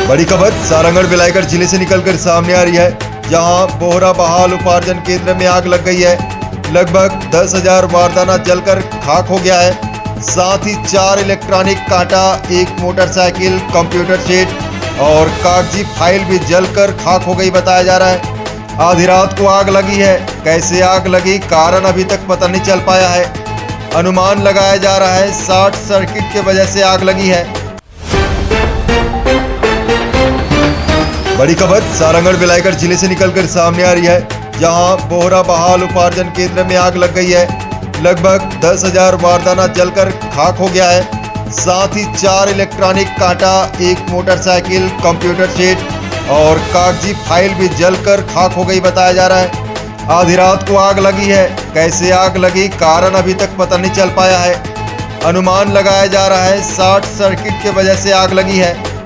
बड़ी खबर सारंगढ़ बिलाईगढ़ जिले से निकलकर सामने आ रही है, जहां बोहरा बहाल उपार्जन केंद्र में आग लग गई है। लगभग 10,000 बारदाना जलकर खाक हो गया है। साथ ही 4 इलेक्ट्रॉनिक कांटा, एक मोटरसाइकिल, कंप्यूटर सेट और कागजी फाइल भी जलकर खाक हो गई बताया जा रहा है। आधी रात को आग लगी है। कैसे आग लगी, कारण अभी तक पता नहीं चल पाया है। अनुमान लगाया जा रहा है शॉर्ट सर्किट की वजह से आग लगी है। बड़ी खबर सारंगढ़ बिलाईगढ़ जिले से निकलकर सामने आ रही है, जहां बोहरा बहाल उपार्जन केंद्र में आग लग गई है। लगभग 10,000 बारदाना जलकर खाक हो गया है। साथ ही 4 इलेक्ट्रॉनिक कांटा, एक मोटरसाइकिल, कंप्यूटर सेट और कागजी फाइल भी जलकर खाक हो गई बताया जा रहा है। आधी रात को आग लगी है। कैसे आग लगी, कारण अभी तक पता नहीं चल पाया है। अनुमान लगाया जा रहा है शॉर्ट सर्किट की वजह से आग लगी है।